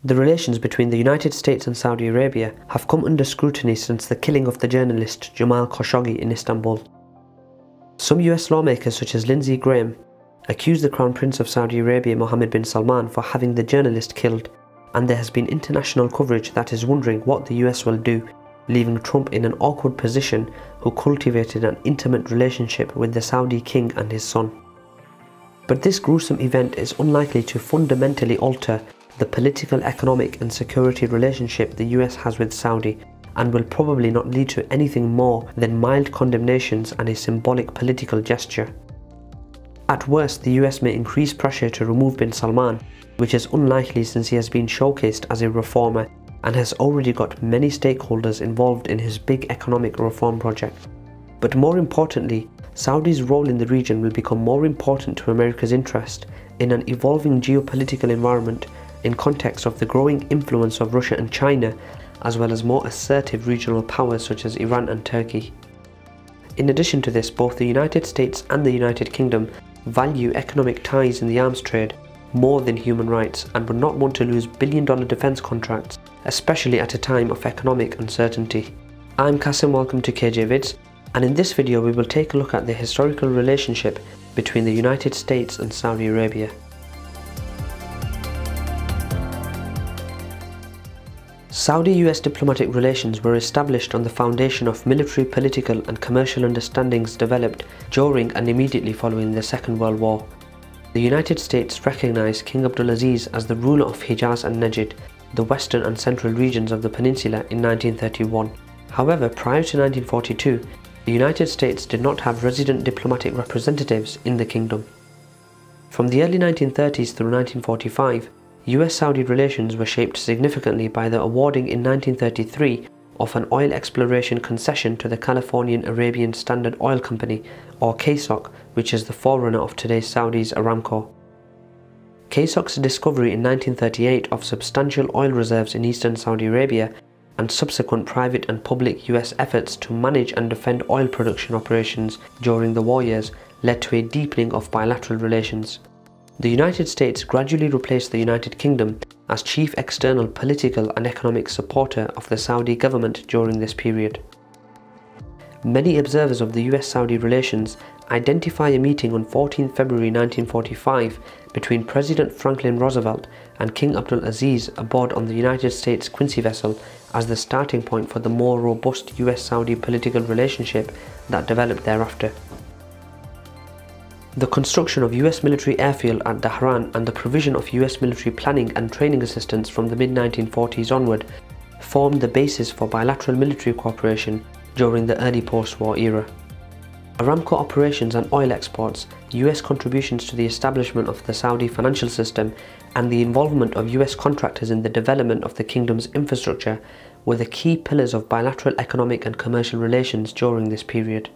The relations between the United States and Saudi Arabia have come under scrutiny since the killing of the journalist Jamal Khashoggi in Istanbul. Some US lawmakers such as Lindsey Graham accused the Crown Prince of Saudi Arabia Mohammed bin Salman for having the journalist killed, and there has been international coverage that is wondering what the US will do, leaving Trump in an awkward position who cultivated an intimate relationship with the Saudi king and his son. But this gruesome event is unlikely to fundamentally alter the political, economic and security relationship the US has with Saudi, and will probably not lead to anything more than mild condemnations and a symbolic political gesture. At worst, the US may increase pressure to remove bin Salman, which is unlikely since he has been showcased as a reformer and has already got many stakeholders involved in his big economic reform project. But more importantly, Saudi's role in the region will become more important to America's interest in an evolving geopolitical environment in context of the growing influence of Russia and China, as well as more assertive regional powers such as Iran and Turkey. In addition to this, both the United States and the United Kingdom value economic ties in the arms trade more than human rights and would not want to lose billion-dollar defense contracts, especially at a time of economic uncertainty. I'm Kasim, welcome to KJ Vids, and in this video we will take a look at the historical relationship between the United States and Saudi Arabia. Saudi-US diplomatic relations were established on the foundation of military, political and commercial understandings developed during and immediately following the Second World War. The United States recognized King Abdulaziz as the ruler of Hijaz and Najd, the western and central regions of the peninsula, in 1931. However, prior to 1942, the United States did not have resident diplomatic representatives in the kingdom. From the early 1930s through 1945, US-Saudi relations were shaped significantly by the awarding in 1933 of an oil exploration concession to the Californian Arabian Standard Oil Company, or KSOC, which is the forerunner of today's Saudi's Aramco. KSOC's discovery in 1938 of substantial oil reserves in eastern Saudi Arabia and subsequent private and public US efforts to manage and defend oil production operations during the war years led to a deepening of bilateral relations. The United States gradually replaced the United Kingdom as chief external political and economic supporter of the Saudi government during this period. Many observers of the US-Saudi relations identify a meeting on 14 February 1945 between President Franklin Roosevelt and King Abdulaziz aboard on the United States Quincy vessel as the starting point for the more robust US-Saudi political relationship that developed thereafter. The construction of US military airfield at Dhahran and the provision of US military planning and training assistance from the mid-1940s onward formed the basis for bilateral military cooperation during the early post-war era. Aramco operations and oil exports, US contributions to the establishment of the Saudi financial system, and the involvement of US contractors in the development of the kingdom's infrastructure were the key pillars of bilateral economic and commercial relations during this period.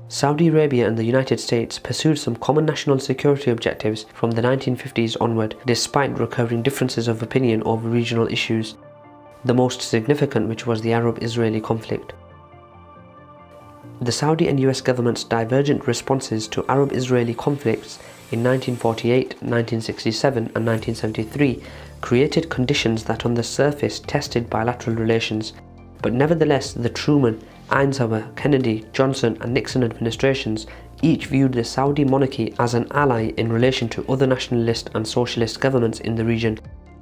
Saudi Arabia and the United States pursued some common national security objectives from the 1950s onward, despite recurring differences of opinion over regional issues, the most significant which was the Arab-Israeli conflict. The Saudi and US governments' divergent responses to Arab-Israeli conflicts in 1948, 1967 and 1973 created conditions that on the surface tested bilateral relations, but nevertheless the Truman, Eisenhower, Kennedy, Johnson and Nixon administrations each viewed the Saudi monarchy as an ally in relation to other nationalist and socialist governments in the region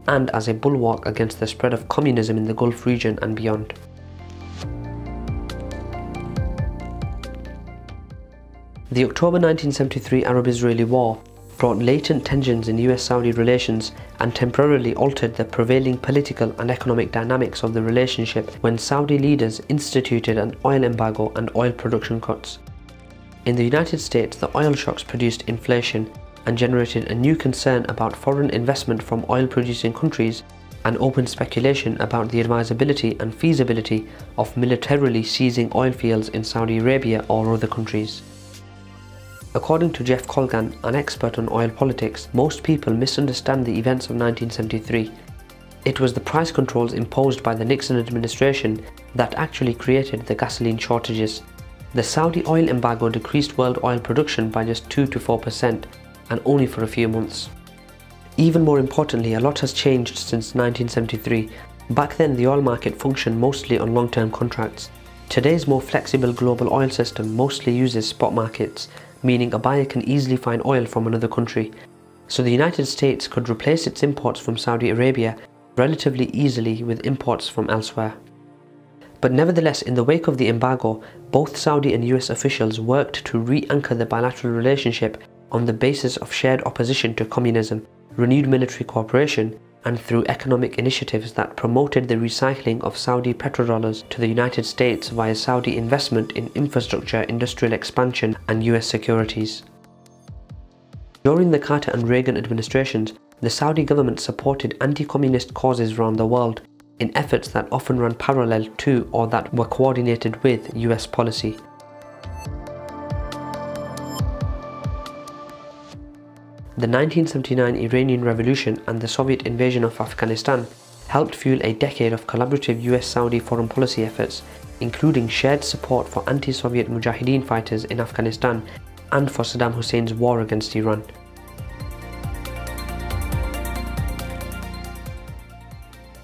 and as a bulwark against the spread of communism in the Gulf region and beyond. The October 1973 Arab-Israeli War brought latent tensions in US-Saudi relations and temporarily altered the prevailing political and economic dynamics of the relationship when Saudi leaders instituted an oil embargo and oil production cuts. In the United States, the oil shocks produced inflation and generated a new concern about foreign investment from oil-producing countries and open speculation about the advisability and feasibility of militarily seizing oil fields in Saudi Arabia or other countries. According to Jeff Colgan, an expert on oil politics, most people misunderstand the events of 1973. It was the price controls imposed by the Nixon administration that actually created the gasoline shortages. The Saudi oil embargo decreased world oil production by just 2 to 4%, and only for a few months. Even more importantly, a lot has changed since 1973. Back then, the oil market functioned mostly on long-term contracts. Today's more flexible global oil system mostly uses spot markets, meaning a buyer can easily find oil from another country. So the United States could replace its imports from Saudi Arabia relatively easily with imports from elsewhere. But nevertheless, in the wake of the embargo, both Saudi and US officials worked to re-anchor the bilateral relationship on the basis of shared opposition to communism, renewed military cooperation, and through economic initiatives that promoted the recycling of Saudi petrodollars to the United States via Saudi investment in infrastructure, industrial expansion, and US securities. During the Carter and Reagan administrations, the Saudi government supported anti-communist causes around the world in efforts that often ran parallel to or that were coordinated with US policy. The 1979 Iranian Revolution and the Soviet invasion of Afghanistan helped fuel a decade of collaborative US-Saudi foreign policy efforts, including shared support for anti-Soviet Mujahideen fighters in Afghanistan and for Saddam Hussein's war against Iran.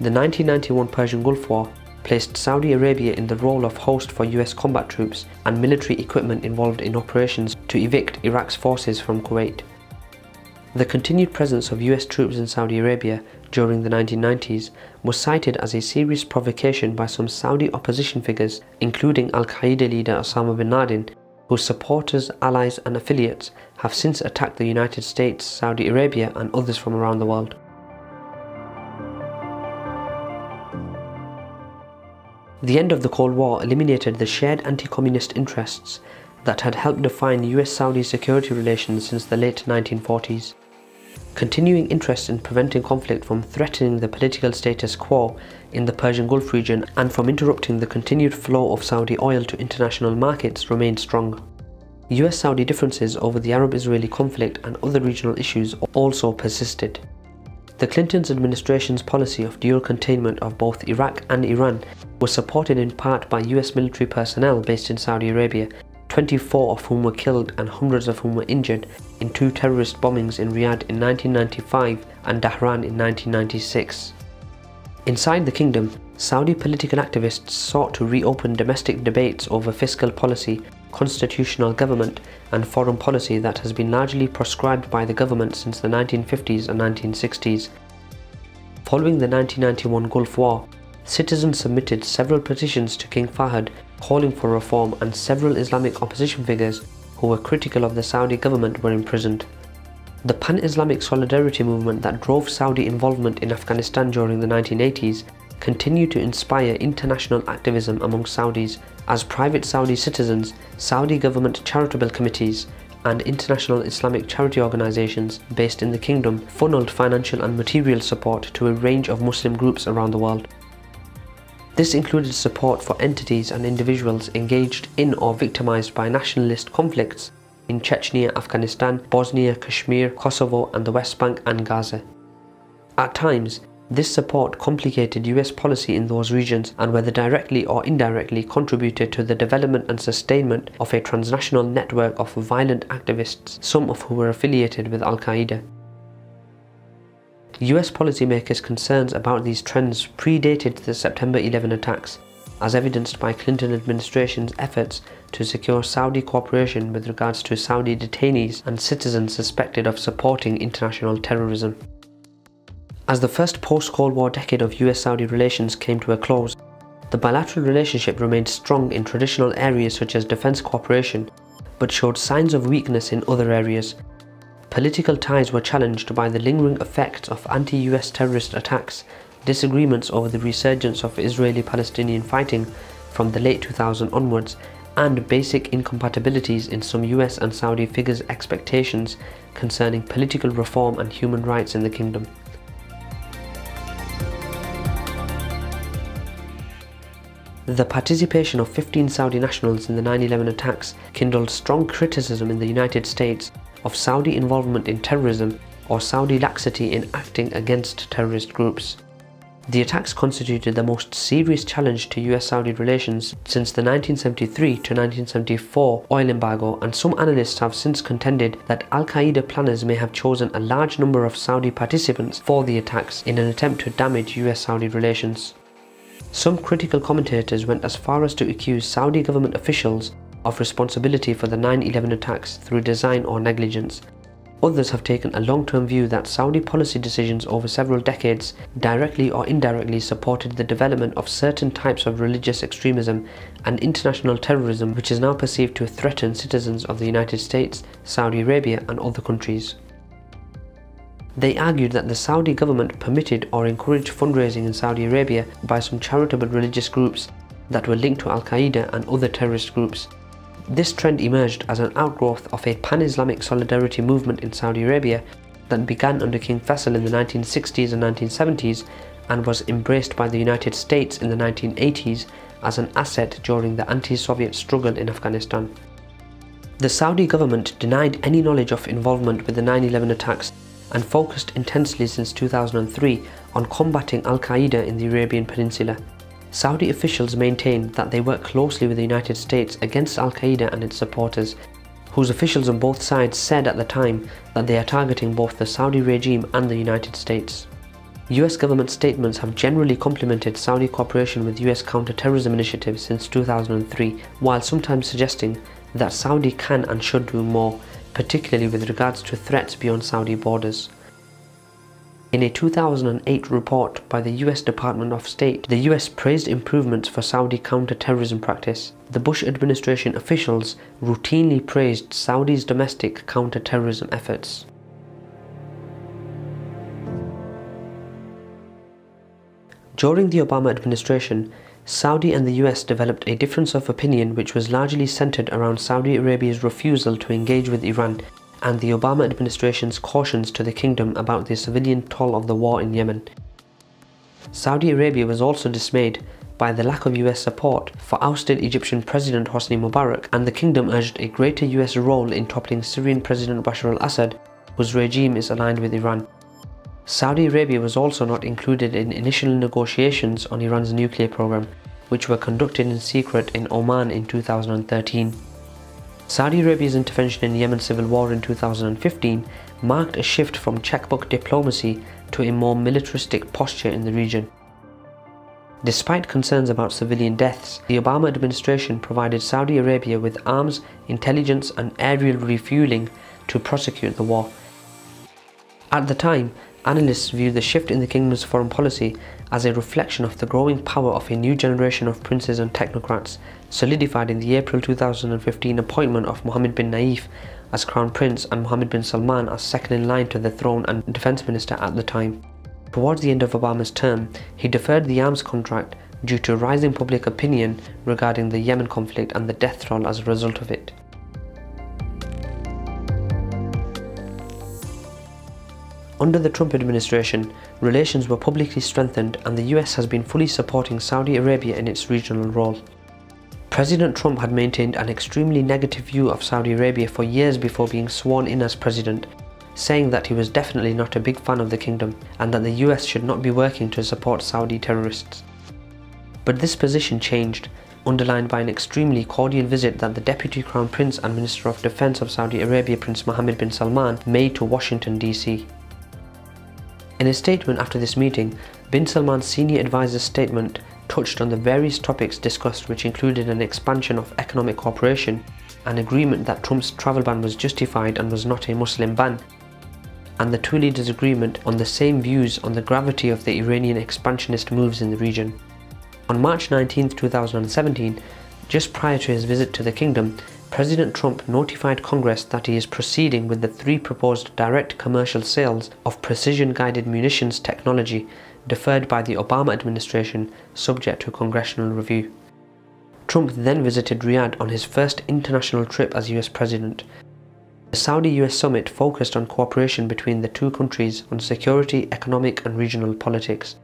The 1991 Persian Gulf War placed Saudi Arabia in the role of host for US combat troops and military equipment involved in operations to evict Iraq's forces from Kuwait. The continued presence of US troops in Saudi Arabia during the 1990s was cited as a serious provocation by some Saudi opposition figures, including Al-Qaeda leader Osama bin Laden, whose supporters, allies and affiliates have since attacked the United States, Saudi Arabia and others from around the world. The end of the Cold War eliminated the shared anti-communist interests that had helped define US-Saudi security relations since the late 1940s. Continuing interest in preventing conflict from threatening the political status quo in the Persian Gulf region and from interrupting the continued flow of Saudi oil to international markets remained strong. US-Saudi differences over the Arab-Israeli conflict and other regional issues also persisted. The Clinton administration's policy of dual containment of both Iraq and Iran was supported in part by US military personnel based in Saudi Arabia, 24 of whom were killed and hundreds of whom were injured in two terrorist bombings in Riyadh in 1995 and Dhahran in 1996. Inside the kingdom, Saudi political activists sought to reopen domestic debates over fiscal policy, constitutional government, and foreign policy that has been largely proscribed by the government since the 1950s and 1960s. Following the 1991 Gulf War, citizens submitted several petitions to King Fahd calling for reform, and several Islamic opposition figures who were critical of the Saudi government were imprisoned. The pan-Islamic solidarity movement that drove Saudi involvement in Afghanistan during the 1980s continued to inspire international activism among Saudis as private Saudi citizens, Saudi government charitable committees, and international Islamic charity organizations based in the kingdom funneled financial and material support to a range of Muslim groups around the world. This included support for entities and individuals engaged in or victimized by nationalist conflicts in Chechnya, Afghanistan, Bosnia, Kashmir, Kosovo, and the West Bank and Gaza. At times, this support complicated US policy in those regions and whether directly or indirectly contributed to the development and sustainment of a transnational network of violent activists, some of whom were affiliated with Al-Qaeda. US policymakers' concerns about these trends predated the September 11 attacks, as evidenced by Clinton administration's efforts to secure Saudi cooperation with regards to Saudi detainees and citizens suspected of supporting international terrorism. As the first post-Cold War decade of US-Saudi relations came to a close, the bilateral relationship remained strong in traditional areas such as defense cooperation, but showed signs of weakness in other areas. Political ties were challenged by the lingering effects of anti-US terrorist attacks, disagreements over the resurgence of Israeli-Palestinian fighting from the late 2000s onwards, and basic incompatibilities in some US and Saudi figures' expectations concerning political reform and human rights in the kingdom. The participation of 15 Saudi nationals in the 9/11 attacks kindled strong criticism in the United States of Saudi involvement in terrorism or Saudi laxity in acting against terrorist groups. The attacks constituted the most serious challenge to US-Saudi relations since the 1973 to 1974 oil embargo, and some analysts have since contended that Al-Qaeda planners may have chosen a large number of Saudi participants for the attacks in an attempt to damage US-Saudi relations. Some critical commentators went as far as to accuse Saudi government officials of responsibility for the 9/11 attacks through design or negligence. Others have taken a long-term view that Saudi policy decisions over several decades directly or indirectly supported the development of certain types of religious extremism and international terrorism, which is now perceived to threaten citizens of the United States, Saudi Arabia and other countries. They argued that the Saudi government permitted or encouraged fundraising in Saudi Arabia by some charitable religious groups that were linked to Al-Qaeda and other terrorist groups. This trend emerged as an outgrowth of a pan-Islamic solidarity movement in Saudi Arabia that began under King Faisal in the 1960s and 1970s and was embraced by the United States in the 1980s as an asset during the anti-Soviet struggle in Afghanistan. The Saudi government denied any knowledge of involvement with the 9/11 attacks and focused intensely since 2003 on combating Al-Qaeda in the Arabian Peninsula. Saudi officials maintained that they work closely with the United States against Al-Qaeda and its supporters, whose officials on both sides said at the time that they are targeting both the Saudi regime and the United States. US government statements have generally complimented Saudi cooperation with US counter-terrorism initiatives since 2003, while sometimes suggesting that Saudi can and should do more, particularly with regards to threats beyond Saudi borders. In a 2008 report by the US Department of State, the US praised improvements for Saudi counter-terrorism practice. The Bush administration officials routinely praised Saudi's domestic counter-terrorism efforts. During the Obama administration, Saudi and the US developed a difference of opinion which was largely centered around Saudi Arabia's refusal to engage with Iran and the Obama administration's cautions to the kingdom about the civilian toll of the war in Yemen. Saudi Arabia was also dismayed by the lack of US support for ousted Egyptian President Hosni Mubarak, and the kingdom urged a greater US role in toppling Syrian President Bashar al-Assad, whose regime is aligned with Iran. Saudi Arabia was also not included in initial negotiations on Iran's nuclear program, which were conducted in secret in Oman in 2013. Saudi Arabia's intervention in the Yemen civil war in 2015 marked a shift from checkbook diplomacy to a more militaristic posture in the region. Despite concerns about civilian deaths, the Obama administration provided Saudi Arabia with arms, intelligence and aerial refueling to prosecute the war. At the time, analysts viewed the shift in the kingdom's foreign policy as a reflection of the growing power of a new generation of princes and technocrats, solidified in the April 2015 appointment of Mohammed bin Naif as Crown Prince and Mohammed bin Salman as second in line to the throne and Defense Minister at the time. Towards the end of Obama's term, he deferred the arms contract due to rising public opinion regarding the Yemen conflict and the death toll as a result of it. Under the Trump administration, relations were publicly strengthened and the US has been fully supporting Saudi Arabia in its regional role. President Trump had maintained an extremely negative view of Saudi Arabia for years before being sworn in as president, saying that he was definitely not a big fan of the kingdom and that the US should not be working to support Saudi terrorists. But this position changed, underlined by an extremely cordial visit that the Deputy Crown Prince and Minister of Defense of Saudi Arabia, Prince Mohammed bin Salman, made to Washington, D.C. In a statement after this meeting, bin Salman's senior advisor's statement touched on the various topics discussed, which included an expansion of economic cooperation, an agreement that Trump's travel ban was justified and was not a Muslim ban, and the two leaders' agreement on the same views on the gravity of the Iranian expansionist moves in the region. On March 19, 2017, just prior to his visit to the kingdom, President Trump notified Congress that he is proceeding with the 3 proposed direct commercial sales of precision-guided munitions technology deferred by the Obama administration, subject to congressional review. Trump then visited Riyadh on his first international trip as US President. The Saudi-US summit focused on cooperation between the two countries on security, economic and regional politics.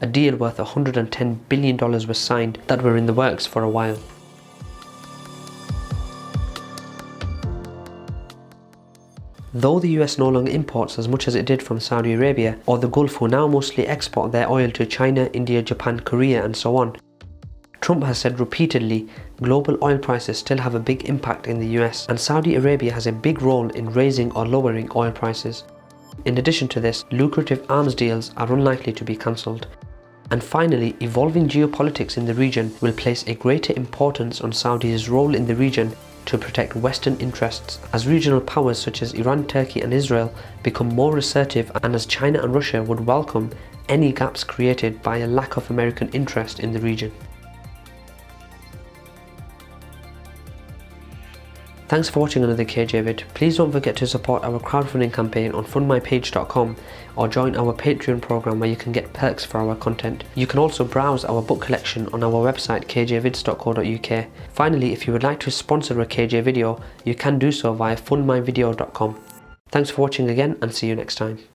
A deal worth $110 billion was signed that were in the works for a while. Though the US no longer imports as much as it did from Saudi Arabia or the Gulf, who now mostly export their oil to China, India, Japan, Korea and so on, Trump has said repeatedly global oil prices still have a big impact in the US, and Saudi Arabia has a big role in raising or lowering oil prices. In addition to this, lucrative arms deals are unlikely to be cancelled. And finally, evolving geopolitics in the region will place a greater importance on Saudi's role in the region to protect Western interests as regional powers such as Iran, Turkey and Israel become more assertive, and as China and Russia would welcome any gaps created by a lack of American interest in the region. Thanks for watching another KJ vid. Please don't forget to support our crowdfunding campaign on fundmypage.com or join our Patreon program where you can get perks for our content. You can also browse our book collection on our website kjvids.co.uk. Finally, if you would like to sponsor a KJ video, you can do so via fundmyvideo.com. Thanks for watching again, and see you next time.